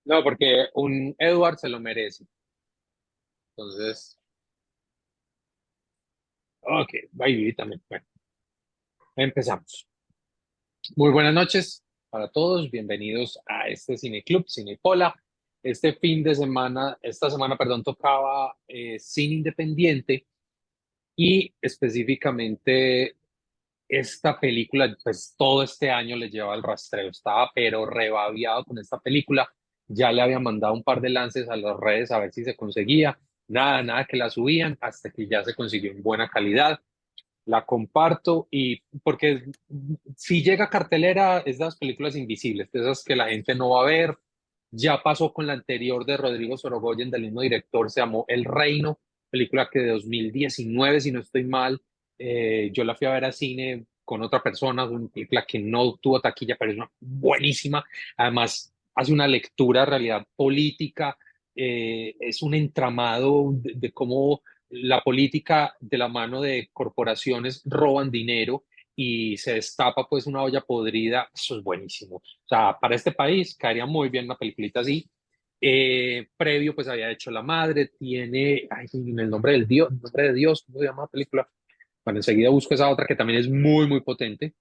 No, porque un Edward se lo merece. Entonces, ok, baby también. Bueno, empezamos. Muy buenas noches para todos. Bienvenidos a este Cine Club, Cinepola. Este fin de semana, esta semana, perdón, tocaba cine independiente y específicamente esta película, pues todo este año le llevaba el rastreo. Estaba pero rebabiado con esta película. Ya le había mandado un par de lances a las redes a ver si se conseguía. Nada, nada que la subían hasta que ya se consiguió en buena calidad. La comparto y porque si llega a cartelera es de las películas invisibles, de esas que la gente no va a ver. Ya pasó con la anterior de Rodrigo Sorogoyen, del mismo director, se llamó El Reino, película que de 2019, si no estoy mal, yo la fui a ver a cine con otra persona, una película que no tuvo taquilla, pero es una buenísima. Además, hace una lectura de realidad política, es un entramado de cómo la política de la mano de corporaciones roban dinero y se destapa pues una olla podrida. Eso es buenísimo. O sea, para este país caería muy bien una peliculita así. Previo pues había hecho La Madre, tiene, ay, en el nombre del Dios, el nombre de Dios, ¿cómo se llama la película? Bueno, enseguida busco esa otra que también es muy, muy potente.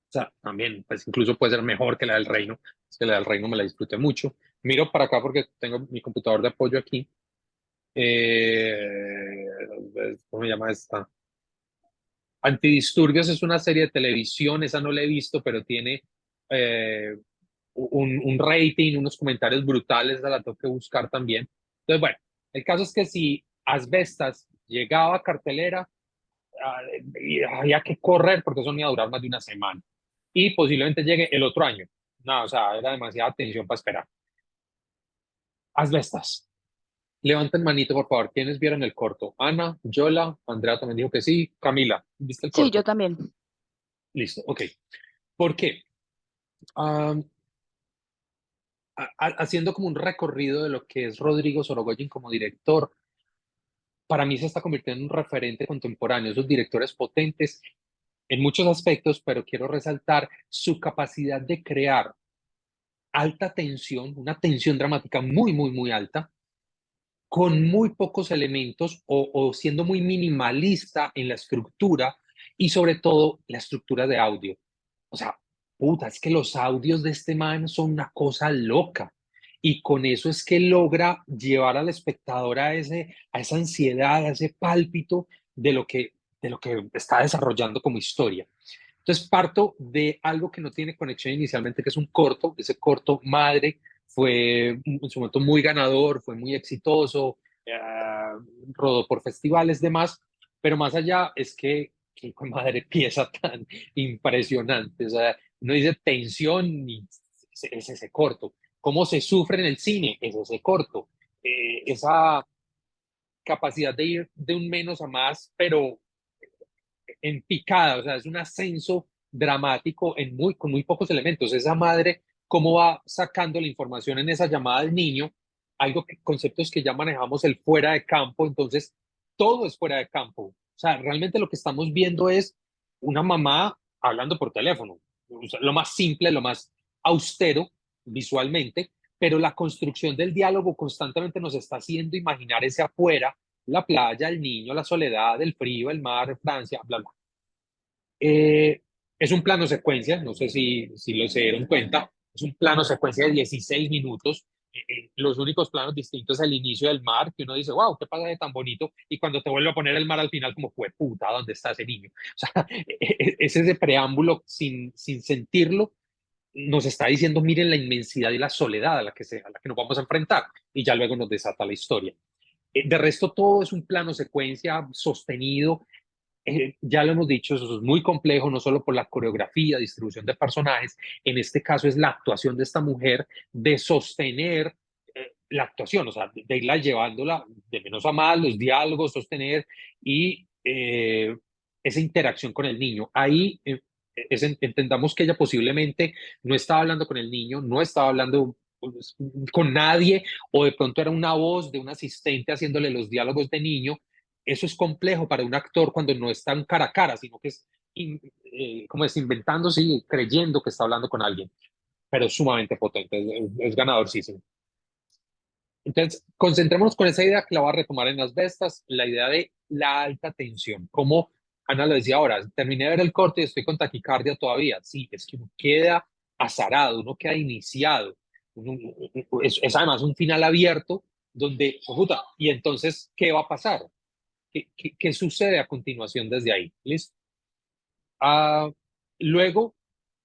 O sea, también, pues incluso puede ser mejor que la del Reino. Es que la del Reino me la disfruté mucho. Miro para acá porque tengo mi computador de apoyo aquí. Eh, ¿Cómo se llama esta? Antidisturbios es una serie de televisión, esa no la he visto, pero tiene eh, un rating, unos comentarios brutales, esa la tengo que buscar también. Entonces, bueno, el caso es que si Asbestas llegaba a cartelera, y había que correr porque eso no iba a durar más de una semana. Y posiblemente llegue el otro año. No, o sea, era demasiada tensión para esperar. Asbestas. Levanten manito, por favor. ¿Quiénes vieron el corto? Ana, Yola, Andrea también dijo que sí. Camila, ¿viste el Sí, yo corto? también. Listo, ok. ¿Por qué? Um, Haciendo como un recorrido de lo que es Rodrigo Sorogoyen como director, para mí se está convirtiendo en un referente contemporáneo, esos directores potentes en muchos aspectos, pero quiero resaltar su capacidad de crear alta tensión, una tensión dramática muy, muy, muy alta, con muy pocos elementos o siendo muy minimalista en la estructura y sobre todo la estructura de audio. O sea, puta, es que los audios de este man son una cosa loca. Y con eso es que logra llevar al espectador a esa ansiedad, a ese pálpito de lo que está desarrollando como historia. Entonces parto de algo que no tiene conexión inicialmente, que es un corto. Ese corto madre fue en su momento muy ganador, fue muy exitoso, eh, rodó por festivales, demás, pero más allá es que hijo de madre pieza tan impresionante. O sea, no dice tensión y es ese corto. Cómo se sufre en el cine es ese corto. Esa capacidad de ir de un menos a más, pero en picada, o sea, es un ascenso dramático con muy pocos elementos. Esa madre, cómo va sacando la información en esa llamada del niño, conceptos que ya manejamos el fuera de campo, entonces todo es fuera de campo. O sea, realmente lo que estamos viendo es una mamá hablando por teléfono, o sea, lo más simple, lo más austero visualmente, pero la construcción del diálogo constantemente nos está haciendo imaginar ese afuera, la playa, el niño, la soledad, el frío, el mar, Francia, bla, bla. Eh, es un plano secuencia, no sé si lo se dieron cuenta, es un plano secuencia de 16 minutos. Los únicos planos distintos es el inicio del mar, que uno dice, wow, qué pasa de tan bonito, y cuando te vuelve a poner el mar al final, como fue puta, ¿dónde está ese niño? O sea, es ese preámbulo sin sentirlo, nos está diciendo, miren la inmensidad y la soledad a la que nos vamos a enfrentar, y ya luego nos desata la historia. De resto, todo es un plano secuencia sostenido. Ya lo hemos dicho, eso es muy complejo, no solo por la coreografía, distribución de personajes, en este caso es la actuación de esta mujer, de sostener la actuación, o sea, de irla llevándola de menos a más, los diálogos, sostener y esa interacción con el niño. Ahí entendamos que ella posiblemente no estaba hablando con el niño, no estaba hablando pues, con nadie, o de pronto era una voz de un asistente haciéndole los diálogos de niño. Eso es complejo para un actor cuando no está en cara a cara, sino que es, como es, inventándose y creyendo que está hablando con alguien, pero es sumamente potente, es ganador, sí, sí. Entonces, concentrémonos con esa idea que la voy a retomar en las bestas, la idea de la alta tensión. Como Ana lo decía ahora, terminé de ver el corte y estoy con taquicardia todavía. Sí, es que uno queda azarado, uno queda iniciado. Es además un final abierto donde, oh, puta, y entonces, ¿qué va a pasar? ¿Qué sucede a continuación desde ahí? ¿Listo? Ah, luego,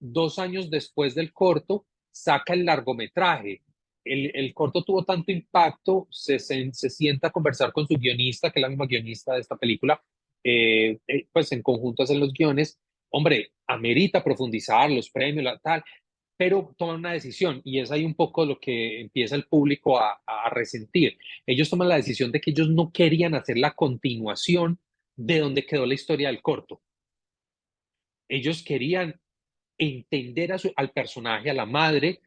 2 años después del corto, saca el largometraje. El corto tuvo tanto impacto, se sienta a conversar con su guionista, que es la misma guionista de esta película, pues en conjunto hacen los guiones. Hombre, amerita profundizar los premios, tal, pero toman una decisión y es ahí un poco lo que empieza el público a resentir. Ellos toman la decisión de que ellos no querían hacer la continuación de donde quedó la historia del corto. Ellos querían entender al personaje, a la madre,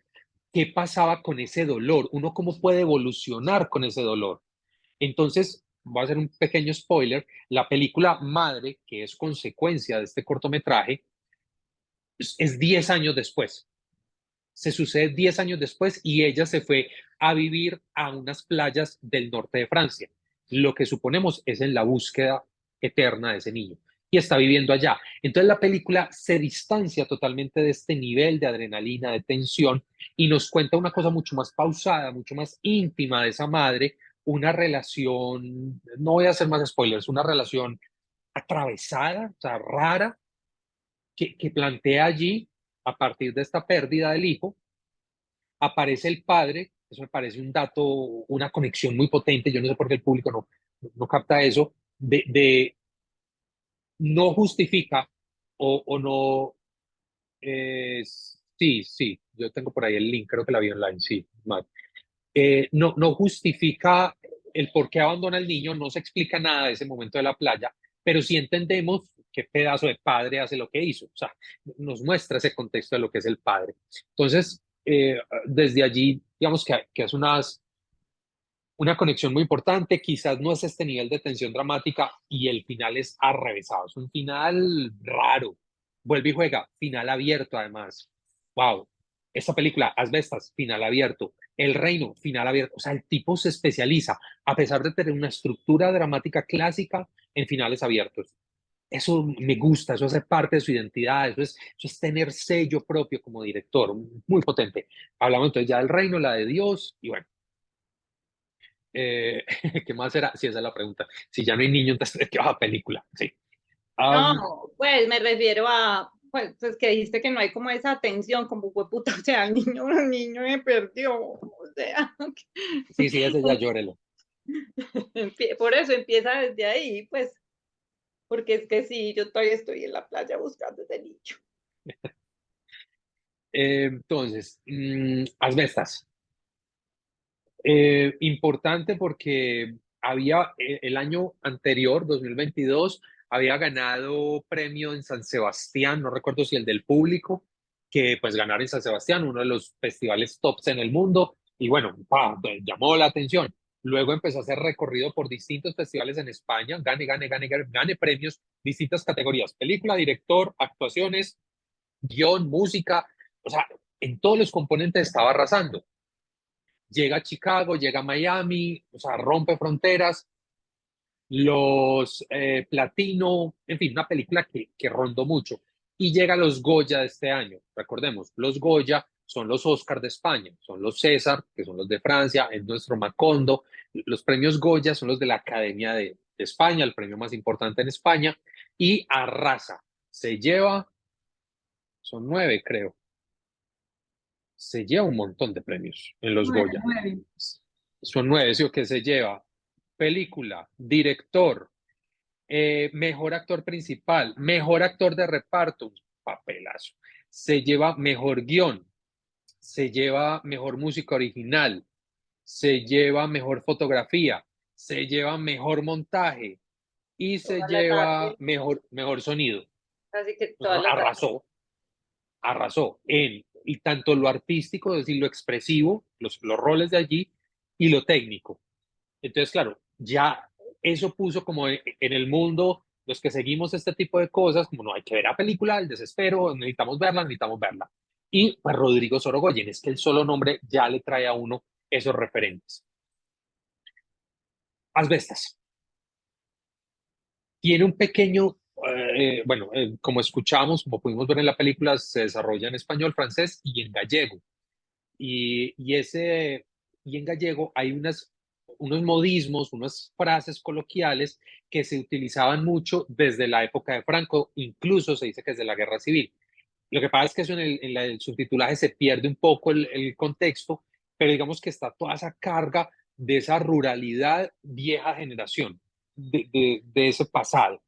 qué pasaba con ese dolor, uno cómo puede evolucionar con ese dolor. Entonces, voy a hacer un pequeño spoiler, la película Madre, que es consecuencia de este cortometraje, es 10 años después. Se sucede 10 años después y ella se fue a vivir a unas playas del norte de Francia. Lo que suponemos es en la búsqueda eterna de ese niño y está viviendo allá. Entonces la película se distancia totalmente de este nivel de adrenalina, de tensión y nos cuenta una cosa mucho más pausada, mucho más íntima de esa madre, una relación, no voy a hacer más spoilers, una relación atravesada, o sea, rara, que plantea allí a partir de esta pérdida del hijo aparece el padre, eso me parece un dato, una conexión muy potente, yo no sé por qué el público no capta eso, de no justifica o no, sí, sí, yo tengo por ahí el link, creo que la vi online, sí, mal. No justifica el por qué abandona al niño, no se explica nada de ese momento de la playa, pero sí entendemos qué pedazo de padre hace lo que hizo, o sea, nos muestra ese contexto de lo que es el padre. Entonces, desde allí, digamos que es una conexión muy importante, quizás no es este nivel de tensión dramática y el final es arrevesado, es un final raro, vuelve y juega, final abierto además, wow, esta película, Asbestas, final abierto, El Reino, final abierto, o sea, el tipo se especializa, a pesar de tener una estructura dramática clásica, en finales abiertos. Eso me gusta, eso hace parte de su identidad, eso es tener sello propio como director, muy potente. Hablamos entonces ya del reino, la de Dios, y bueno, eh, ¿qué más será? Si esa es la pregunta. Si ya no hay niño, entonces ¿de qué va la película? Sí. Um, No, pues me refiero a, pues que dijiste que no hay como esa atención, como fue puta, o sea, el niño me perdió, o sea, sí, sí, ese ya llórelo. por eso empieza desde ahí, pues, porque es que sí, yo todavía estoy en la playa buscando ese niño. Entonces, Asbestas. Importante porque había el año anterior, 2022, había ganado premio en San Sebastián, no recuerdo si el del público, que pues ganar en San Sebastián, uno de los festivales tops en el mundo, y bueno, llamó la atención. Luego empezó a hacer recorrido por distintos festivales en España, gane premios, distintas categorías, película, director, actuaciones, guión, música, o sea, en todos los componentes estaba arrasando. Llega a Chicago, llega a Miami, o sea, rompe fronteras, los Platino, en fin, una película que rondó mucho. Y llega a los Goya de este año. Recordemos, los Goya son los Oscars de España, son los César, que son los de Francia, es nuestro Macondo. Los premios Goya son los de la Academia de España, el premio más importante en España, y arrasa. Se lleva, son 9, creo, se lleva un montón de premios en los Nueve, Goya. nueve. Son 9, ¿sí? O que se lleva película, director, mejor actor principal, mejor actor de reparto, un papelazo. Se lleva mejor guión, se lleva mejor música original, se lleva mejor fotografía, se lleva mejor montaje y se Todas las lleva artes, mejor sonido. así que No, todas las artes. arrasó en y tanto lo artístico, es decir, lo expresivo, los roles de allí y lo técnico. Entonces, claro, ya eso puso como en el mundo, los que seguimos este tipo de cosas, como no hay que ver la película, el desespero, necesitamos verla, necesitamos verla. Y pues Rodrigo Sorogoyen, es que el solo nombre ya le trae a uno esos referentes. Asbestas. Tiene un pequeño, bueno, como escuchamos, como pudimos ver en la película, se desarrolla en español, francés y en gallego. Y y en gallego hay unos modismos, unas frases coloquiales que se utilizaban mucho desde la época de Franco, incluso se dice que desde la Guerra Civil. Lo que pasa es que eso el subtitulaje se pierde un poco el contexto, pero digamos que está toda esa carga de esa ruralidad vieja generación, de ese pasado,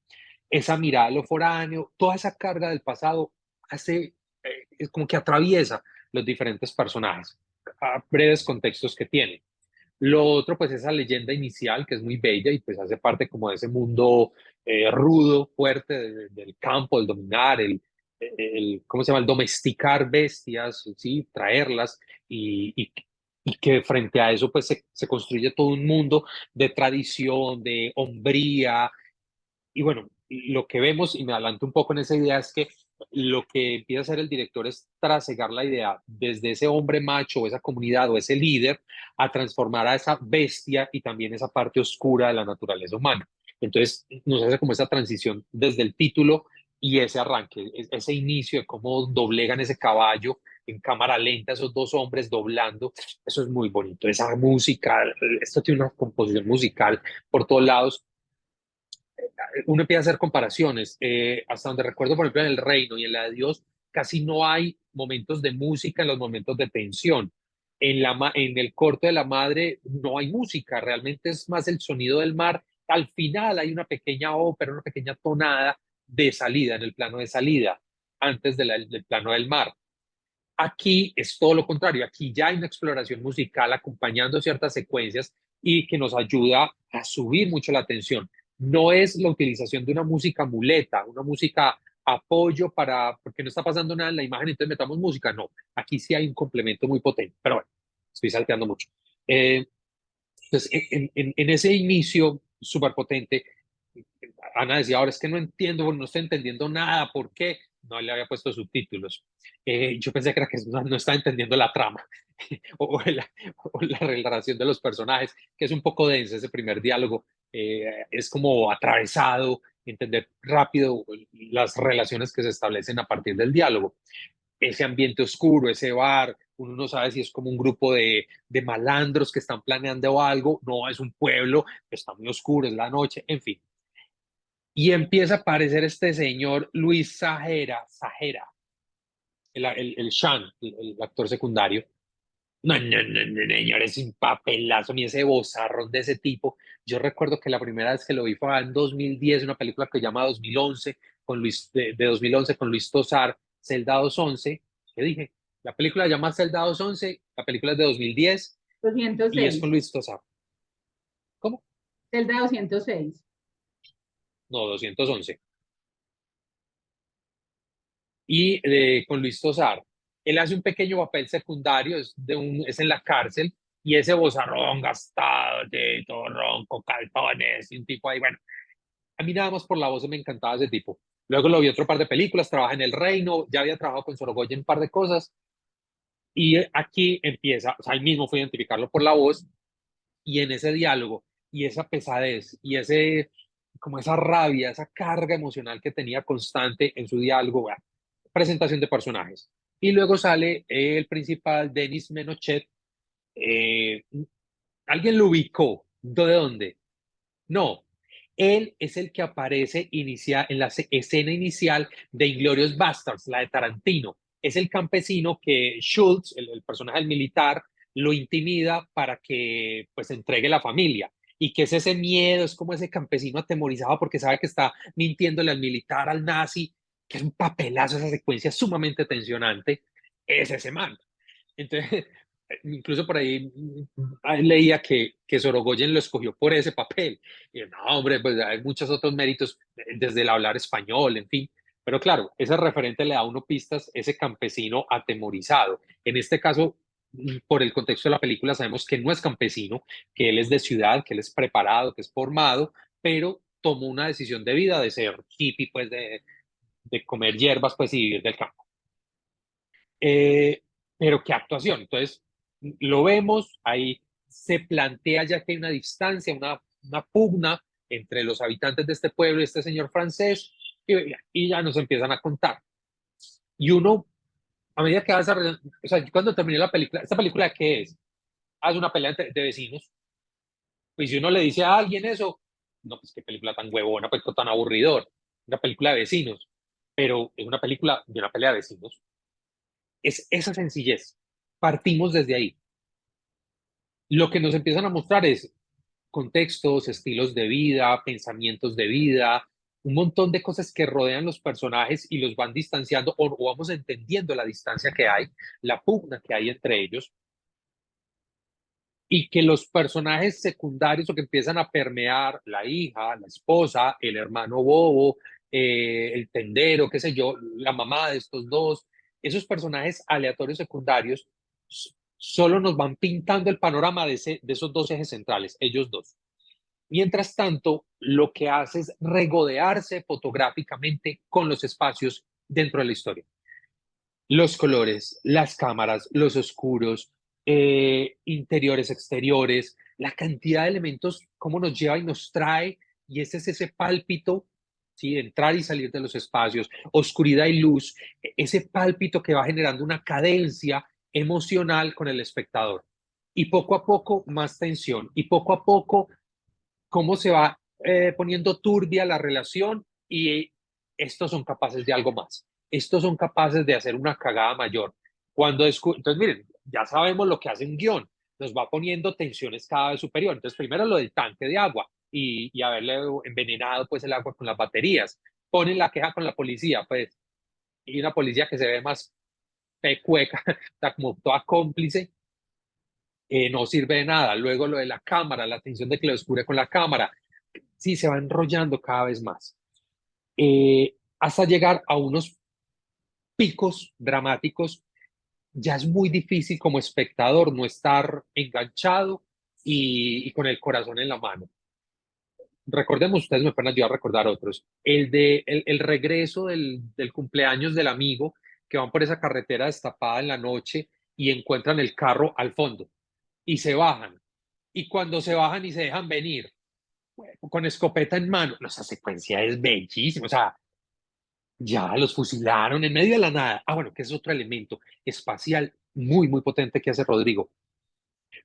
esa mirada a lo foráneo, toda esa carga del pasado hace, es como que atraviesa los diferentes personajes, a breves contextos que tiene. Lo otro, pues esa leyenda inicial que es muy bella y pues hace parte como de ese mundo rudo, fuerte del campo, el dominar, ¿cómo se llama? El domesticar bestias, ¿sí? Traerlas y que frente a eso pues se construye todo un mundo de tradición, de hombría, y bueno, lo que vemos, y me adelanto un poco en esa idea, es que lo que empieza a hacer el director es trasegar la idea desde ese hombre macho o esa comunidad o ese líder a transformar a esa bestia y también esa parte oscura de la naturaleza humana. Entonces nos hace como esa transición desde el título y ese arranque, ese inicio de cómo doblegan ese caballo en cámara lenta, esos dos hombres doblando, eso es muy bonito. Esa música, esto tiene una composición musical por todos lados. Uno empieza a hacer comparaciones. Hasta donde recuerdo, por ejemplo, en El Reino y en la de Dios, casi no hay momentos de música en los momentos de tensión. En el corto de la madre no hay música, realmente es más el sonido del mar. Al final hay una pequeña ópera, una pequeña tonada de salida, en el plano de salida, antes del plano del mar. Aquí es todo lo contrario, aquí ya hay una exploración musical acompañando ciertas secuencias y que nos ayuda a subir mucho la tensión. No es la utilización de una música muleta, una música apoyo para, porque no está pasando nada en la imagen, entonces metamos música. No, aquí sí hay un complemento muy potente, pero bueno, estoy salteando mucho. Eh, entonces, en ese inicio súper potente, Ana decía, ahora es que no entiendo, no estoy entendiendo nada, ¿por qué? No le había puesto subtítulos. Yo pensé que era que no estaba entendiendo la trama o la relación de los personajes, que es un poco denso ese primer diálogo. Es como atravesado, entender rápido las relaciones que se establecen a partir del diálogo. Ese ambiente oscuro, ese bar, uno no sabe si es como un grupo de malandros que están planeando algo, no, es un pueblo, está muy oscuro, es la noche, en fin. Y empieza a aparecer este señor Luis Sajera, el Shan, el actor secundario. No, no, no, no, señor, es un papelazo, ni ese bozarrón de ese tipo. Yo recuerdo que la primera vez que lo vi fue en 2010, una película que se llama 2011, de 2011 con Luis Tosar, Celda 211. ¿Qué dije? La película se llama Celda 211, la película es de 2010 y es 206, con Luis Tosar. ¿Cómo? Zelda 206. No, 211. Y con Luis Tosar. Él hace un pequeño papel secundario, es en la cárcel, y ese bozarrón gastado, de todo ronco, calzones, y un tipo ahí, bueno, a mí nada más por la voz me encantaba ese tipo. Luego lo vi otro par de películas, trabaja en El Reino, ya había trabajado con Sorogoyen un par de cosas, y aquí empieza, o sea, él mismo fue a identificarlo por la voz, y en ese diálogo, y esa pesadez, y como esa rabia, esa carga emocional que tenía constante en su diálogo, bueno, presentación de personajes. Y luego sale el principal, Denis Menochet. Eh, ¿Alguien lo ubicó? ¿De dónde? No. Él es el que aparece en la escena inicial de Inglorious Bastards, la de Tarantino. Es el campesino que Schultz, el personaje del militar, lo intimida para que pues entregue la familia. Y que es ese miedo, es como ese campesino atemorizado porque sabe que está mintiéndole al militar, al nazi, que es un papelazo, esa secuencia sumamente tensionante, es ese man. Entonces, incluso por ahí leía que Sorogoyen lo escogió por ese papel. Y no, hombre, pues hay muchos otros méritos, desde el hablar español, en fin. Pero claro, ese referente le da a uno pistas, ese campesino atemorizado. En este caso, por el contexto de la película, sabemos que no es campesino, que él es de ciudad, que él es preparado, que es formado, pero tomó una decisión de vida de ser hippie, pues de comer hierbas, pues y vivir del campo. Eh, pero qué actuación. Entonces, lo vemos, ahí se plantea ya que hay una distancia, una una pugna entre los habitantes de este pueblo y este señor francés, y ya nos empiezan a contar. Y uno, a medida que va desarrollando, o sea, cuando terminé la película, ¿esta película qué es? Ah, es una pelea de vecinos. Pues si uno le dice a alguien eso, no, pues qué película tan huevona, pues tan aburridor, una película de vecinos, pero es una película de una pelea de vecinos. Es esa sencillez. Partimos desde ahí. Lo que nos empiezan a mostrar es contextos, estilos de vida, pensamientos de vida, un montón de cosas que rodean los personajes y los van distanciando o vamos entendiendo la distancia que hay, la pugna que hay entre ellos y que los personajes secundarios o que empiezan a permear, la hija, la esposa, el hermano bobo, el tendero, qué sé yo, la mamá de estos dos, esos personajes aleatorios secundarios solo nos van pintando el panorama de esos dos ejes centrales, ellos dos. Mientras tanto, lo que hace es regodearse fotográficamente con los espacios dentro de la historia. Los colores, las cámaras, los oscuros, interiores, exteriores, la cantidad de elementos, cómo nos lleva y nos trae, y ese es ese pálpito, ¿sí? Entrar y salir de los espacios, oscuridad y luz, ese pálpito que va generando una cadencia emocional con el espectador. Y poco a poco más tensión, y poco a poco cómo se va poniendo turbia la relación y estos son capaces de algo más. Estos son capaces de hacer una cagada mayor. Entonces, miren, ya sabemos lo que hace un guión. Nos va poniendo tensiones cada vez superior. Entonces, primero lo del tanque de agua y haberle envenenado pues el agua con las baterías. Ponen la queja con la policía, pues, y una policía que se ve más pecueca, está como toda cómplice, no sirve de nada. Luego lo de la cámara, la tensión de que lo descubre con la cámara, sí, se va enrollando cada vez más, hasta llegar a unos picos dramáticos. Ya es muy difícil como espectador no estar enganchado y con el corazón en la mano. Recordemos, ustedes me pueden ayudar a recordar otros, el regreso del cumpleaños del amigo, que van por esa carretera destapada en la noche y encuentran el carro al fondo y se bajan. Y cuando se bajan y se dejan venir, con escopeta en mano, esa secuencia es bellísima, o sea, ya los fusilaron en medio de la nada. Ah, bueno, que es otro elemento espacial muy, muy potente que hace Rodrigo.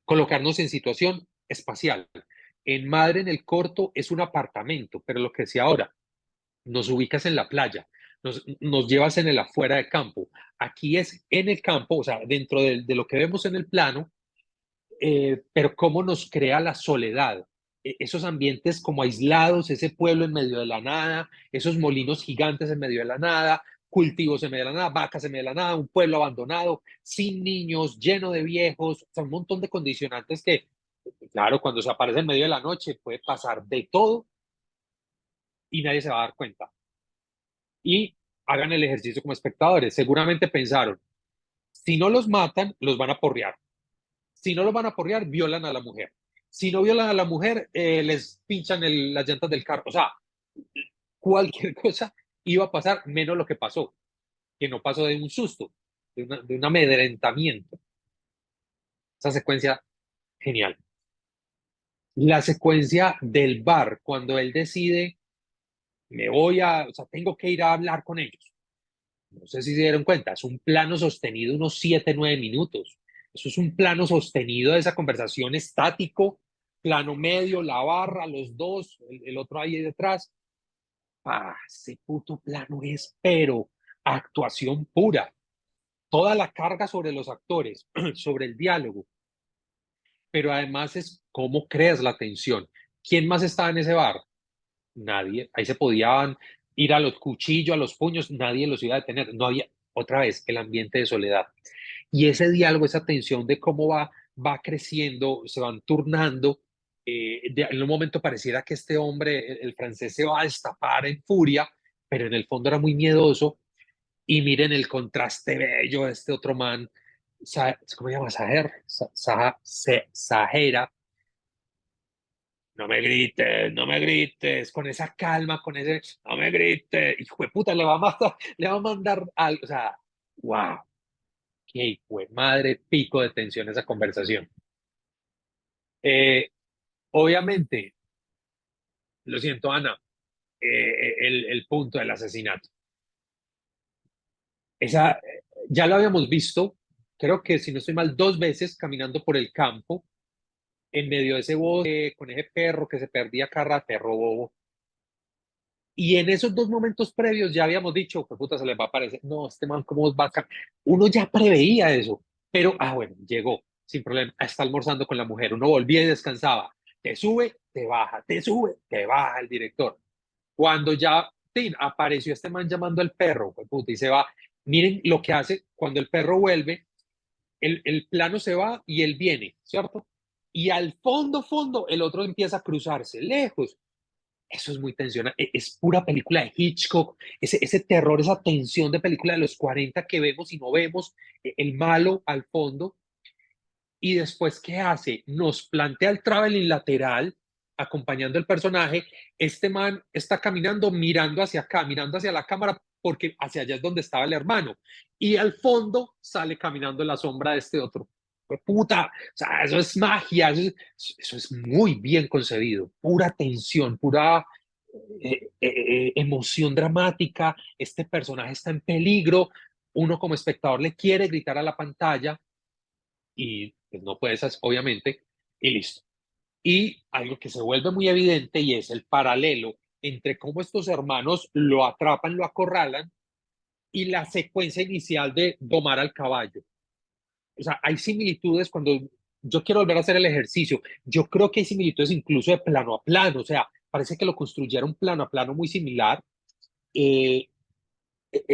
Colocarnos en situación espacial. En Madre en el corto es un apartamento, pero lo que decía ahora, nos ubicas en la playa, nos llevas en el afuera de campo. Aquí es en el campo, o sea, dentro de lo que vemos en el plano, pero cómo nos crea la soledad, esos ambientes como aislados, ese pueblo en medio de la nada, esos molinos gigantes en medio de la nada, cultivos en medio de la nada, vacas en medio de la nada, un pueblo abandonado, sin niños, lleno de viejos, o sea, un montón de condicionantes que, claro, cuando se aparece en medio de la noche puede pasar de todo y nadie se va a dar cuenta. Y hagan el ejercicio como espectadores. Seguramente pensaron, si no los matan, los van a porrear. Si no los van a porrear, violan a la mujer. Si no violan a la mujer, les pinchan las llantas del carro. O sea, cualquier cosa iba a pasar, menos lo que pasó, que no pasó de un susto, de un amedrentamiento. Esa secuencia, genial. La secuencia del bar, cuando él decide, o sea, tengo que ir a hablar con ellos. No sé si se dieron cuenta, es un plano sostenido unos 7, 9 minutos. Eso es un plano sostenido de esa conversación estático, plano medio, la barra, los dos, el otro ahí detrás. Ese puto plano es, pero actuación pura. Toda la carga sobre los actores, sobre el diálogo, pero además es cómo creas la tensión. ¿Quién más estaba en ese bar? Nadie. Ahí se podían ir a los cuchillos, a los puños, nadie los iba a detener. No había, otra vez, el ambiente de soledad. Y ese diálogo, esa tensión de cómo va creciendo, se van turnando. En un momento pareciera que este hombre, el francés, se va a destapar en furia, pero en el fondo era muy miedoso. Y miren el contraste bello de este otro man, ¿cómo se llama? Sahera. No me grites, no me grites, con esa calma, con ese, no me grites, hijo de puta, le va a matar, le va a mandar algo, o sea, wow, qué hijo de madre, pico de tensión esa conversación. Eh, Obviamente, Lo siento, Ana, el punto del asesinato. Esa, ya lo habíamos visto, creo que si no estoy mal, 2 veces caminando por el campo, en medio de ese bosque, con ese perro que se perdía cada perro bobo. Y en esos 2 momentos previos ya habíamos dicho, pues puta, se les va a aparecer, no, este man, ¿cómo va a Uno ya preveía eso, pero, bueno, llegó, sin problema, está almorzando con la mujer, uno volvía y descansaba, te sube, te baja, te sube, te baja el director. Cuando ya, tin, apareció este man llamando al perro, pues puta, y se va, miren lo que hace cuando el perro vuelve, el plano se va y él viene, ¿cierto? Y al fondo, fondo, el otro empieza a cruzarse, lejos. Eso es muy tensionante, es pura película de Hitchcock, ese terror, esa tensión de película de los 40 que vemos y no vemos, el malo al fondo, y después, ¿qué hace? Nos plantea el traveling lateral, acompañando el personaje, este man está caminando mirando hacia acá, mirando hacia la cámara, porque hacia allá es donde estaba el hermano, y al fondo sale caminando la sombra de este otro. Puta, o sea, eso es magia, eso es muy bien concebido, pura tensión, pura emoción dramática, este personaje está en peligro, uno como espectador le quiere gritar a la pantalla y pues, no puedes, obviamente, y listo. Y algo que se vuelve muy evidente y es el paralelo entre cómo estos hermanos lo atrapan, lo acorralan y la secuencia inicial de domar al caballo. O sea, hay similitudes cuando yo quiero volver a hacer el ejercicio. Yo creo que hay similitudes incluso de plano a plano. O sea, parece que lo construyeron plano a plano muy similar. Eh,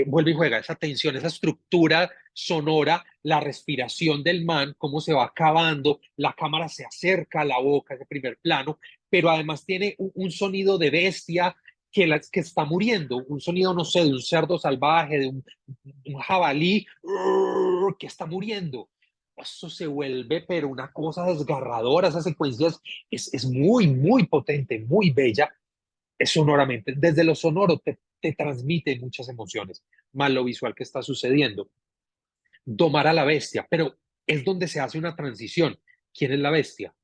vuelve y juega esa tensión, esa estructura sonora, la respiración del man, cómo se va acabando, la cámara se acerca a la boca, ese primer plano, pero además tiene un sonido de bestia que está muriendo, un sonido, no sé, de un cerdo salvaje, de un jabalí que está muriendo. Eso se vuelve, pero una cosa desgarradora, esa secuencia es muy, muy potente, muy bella, es sonoramente. Desde lo sonoro te transmite muchas emociones, más lo visual que está sucediendo. Domar a la bestia, pero es donde se hace una transición. ¿Quién es la bestia?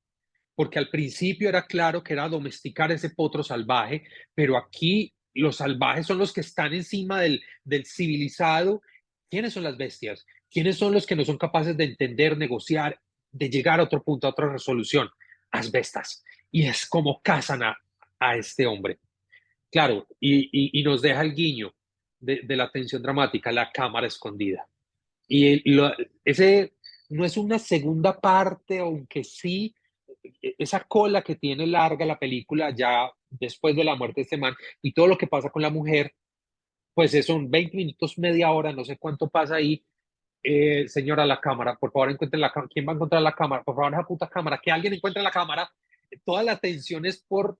Porque al principio era claro que era domesticar ese potro salvaje, pero aquí los salvajes son los que están encima del civilizado. ¿Quiénes son las bestias? ¿Quiénes son los que no son capaces de entender, negociar, de llegar a otro punto, a otra resolución? Asbestas. Y es como cazan a este hombre. Claro, y nos deja el guiño de la tensión dramática, la cámara escondida. Ese no es una segunda parte, aunque sí, esa cola que tiene larga la película ya después de la muerte de este man y todo lo que pasa con la mujer, pues son 20 minutos, media hora, no sé cuánto pasa ahí. Señora, la cámara, por favor, encuentren la cámara. ¿Quién va a encontrar la cámara? Por favor, esa puta cámara, que alguien encuentre la cámara. Toda la atención es por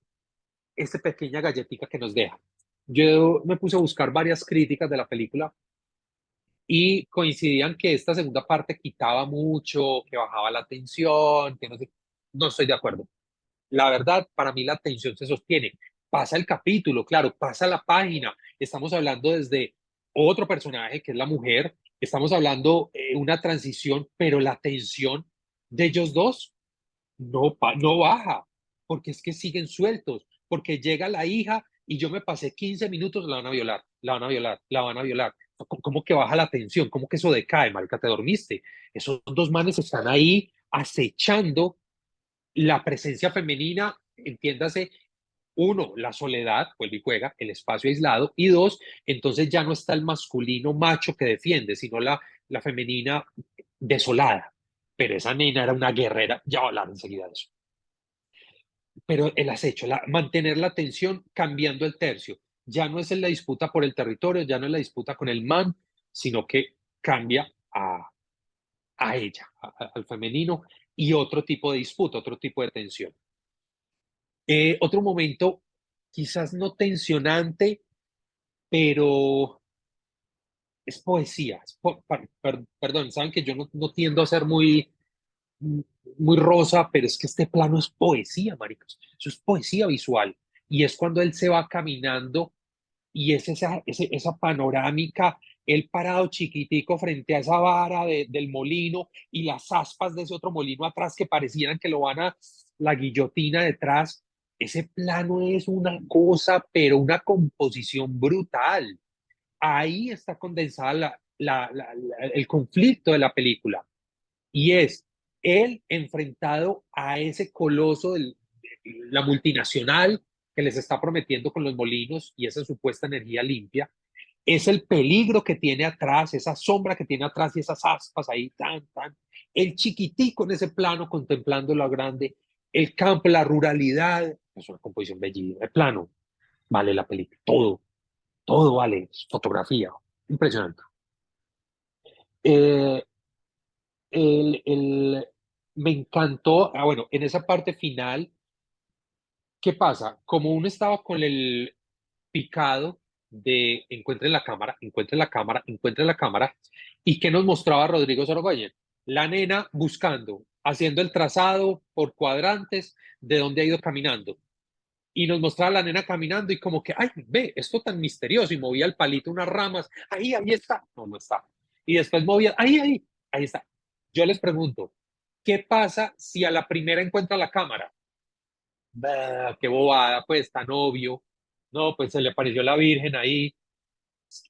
esta pequeña galletita que nos deja. Yo me puse a buscar varias críticas de la película y coincidían que esta segunda parte quitaba mucho, que bajaba la tensión, que no sé, no estoy de acuerdo. La verdad, para mí la tensión se sostiene. Pasa el capítulo, claro, pasa la página. Estamos hablando desde otro personaje, que es la mujer. Estamos hablando una transición, pero la tensión de ellos dos no baja, porque es que siguen sueltos, porque llega la hija y yo me pasé 15 minutos, la van a violar, la van a violar, la van a violar. ¿Cómo que baja la tensión? ¿Cómo que eso decae, marica? Te dormiste. Esos dos manes están ahí acechando la presencia femenina, entiéndase, uno, la soledad, vuelve y juega, el espacio aislado, y dos, entonces ya no está el masculino macho que defiende, sino la femenina desolada. Pero esa nena era una guerrera, ya voy a hablar enseguida de eso. Pero el acecho, mantener la tensión cambiando el tercio, ya no es en la disputa por el territorio, ya no es la disputa con el man, sino que cambia a ella, al femenino, y otro tipo de disputa, otro tipo de tensión. Otro momento, quizás no tensionante, pero es poesía. Perdón, saben que yo no tiendo a ser muy rosa, pero es que este plano es poesía, maricos. Eso es poesía visual. Y es cuando él se va caminando y es esa panorámica, él parado chiquitico frente a esa vara del molino y las aspas de ese otro molino atrás que parecieran que lo van a la guillotina detrás. ese plano es una cosa, pero una composición brutal. Ahí está condensada el conflicto de la película. Y es él enfrentado a ese coloso de la multinacional que les está prometiendo con los molinos y esa supuesta energía limpia. Es el peligro que tiene atrás, esa sombra que tiene atrás y esas aspas ahí, tan. El chiquitico en ese plano contemplando lo grande, el campo, la ruralidad. Es una composición bellísima. El plano vale la película, todo vale. Fotografía, impresionante. Eh, el, el, Me encantó, bueno, en esa parte final, ¿qué pasa? Como uno estaba con el picado de encuentre la cámara, ¿y qué nos mostraba Rodrigo Sorogoyen? La nena buscando, haciendo el trazado por cuadrantes de dónde ha ido caminando. Y nos mostraba a la nena caminando y como que, ay, ve, esto tan misterioso, y movía el palito unas ramas, ahí está, no está. Y después movía, ahí está. Yo les pregunto, ¿qué pasa si a la primera encuentra la cámara? Bah, qué bobada, pues tan obvio. No, pues se le apareció la Virgen ahí.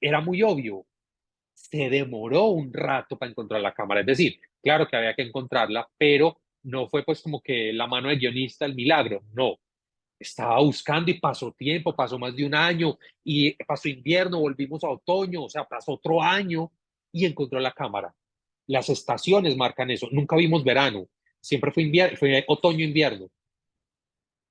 Era muy obvio. Se demoró un rato para encontrar la cámara. Es decir, claro que había que encontrarla, pero no fue pues como que la mano del guionista el milagro. No, estaba buscando y pasó tiempo, pasó más de un año y pasó invierno, volvimos a otoño, o sea, pasó otro año y encontró la cámara. Las estaciones marcan eso. Nunca vimos verano. Siempre fue invierno, fue otoño-invierno.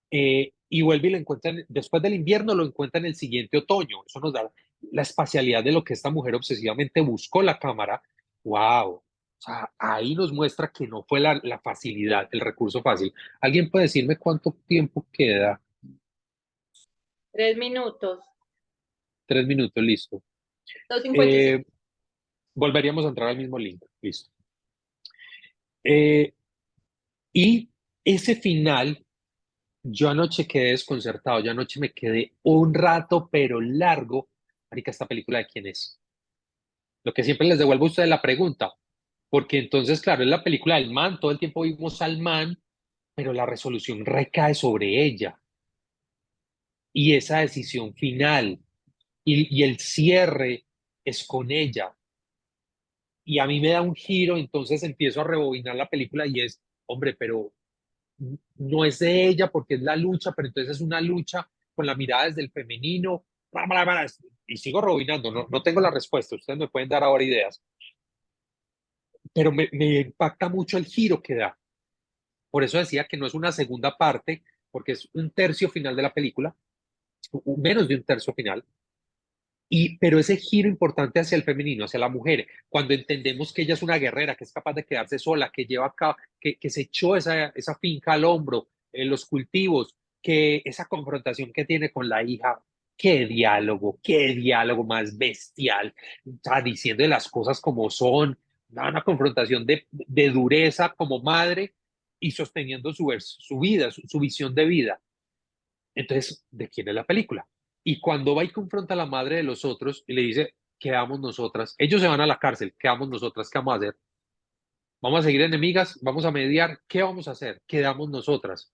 Y vuelve y lo encuentra, después del invierno lo encuentra en el siguiente otoño. Eso nos da la espacialidad de lo que esta mujer obsesivamente buscó la cámara. ¡Wow! O sea, ahí nos muestra que no fue la facilidad, el recurso fácil. ¿Alguien puede decirme cuánto tiempo queda? 3 minutos, 3 minutos, listo. 2:55. Eh, Volveríamos a entrar al mismo link, listo. Eh, y ese final, yo anoche quedé desconcertado, yo anoche me quedé un rato, pero largo. Marica, ¿esta película de quién es? Lo que siempre les devuelvo a ustedes la pregunta, porque entonces, claro, es la película del man, todo el tiempo vimos al man, pero la resolución recae sobre ella y esa decisión final y el cierre es con ella. Y a mí me da un giro, entonces empiezo a rebobinar la película y es, hombre, pero no es de ella porque es la lucha, pero entonces es una lucha con la mirada desde el femenino. Y sigo rebobinando, no tengo la respuesta, ustedes me pueden dar ahora ideas, pero me impacta mucho el giro que da. Por eso decía que no es una segunda parte, porque es un tercio final de la película, menos de un tercio final, pero ese giro importante hacia el femenino, hacia la mujer, cuando entendemos que ella es una guerrera, que es capaz de quedarse sola, que lleva acá, que se echó esa finca al hombro, los cultivos, que esa confrontación que tiene con la hija, qué diálogo más bestial, o sea, diciendo las cosas como son, una confrontación de dureza como madre y sosteniendo su vida, su visión de vida. Entonces, ¿de quién es la película? Y cuando va y confronta a la madre de los otros y le dice, quedamos nosotras, ellos se van a la cárcel, quedamos nosotras, ¿qué vamos a hacer? ¿Vamos a seguir enemigas? ¿Vamos a mediar? ¿Qué vamos a hacer? Quedamos nosotras.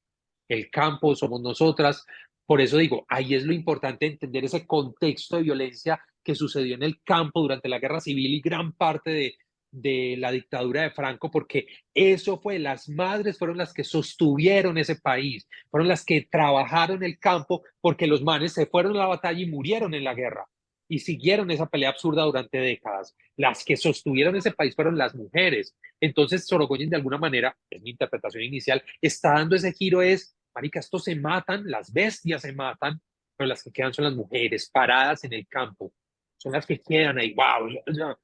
El campo somos nosotras. Por eso digo, ahí es lo importante entender ese contexto de violencia que sucedió en el campo durante la guerra civil y gran parte de la dictadura de Franco, porque eso fue, las madres fueron las que sostuvieron ese país, fueron las que trabajaron el campo, porque los manes se fueron a la batalla y murieron en la guerra y siguieron esa pelea absurda durante décadas. Las que sostuvieron ese país fueron las mujeres. Entonces, Sorogoyen, de alguna manera, en mi interpretación inicial, está dando ese giro es, marica, estos se matan, las bestias se matan, pero las que quedan son las mujeres paradas en el campo. Son las que quedan ahí, wow,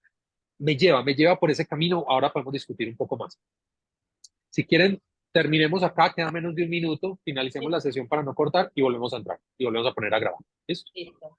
me lleva por ese camino. Ahora podemos discutir un poco más. Si quieren, terminemos acá, queda menos de un minuto, finalicemos la sesión para no cortar y volvemos a entrar y volvemos a poner a grabar. ¿Listo? Listo.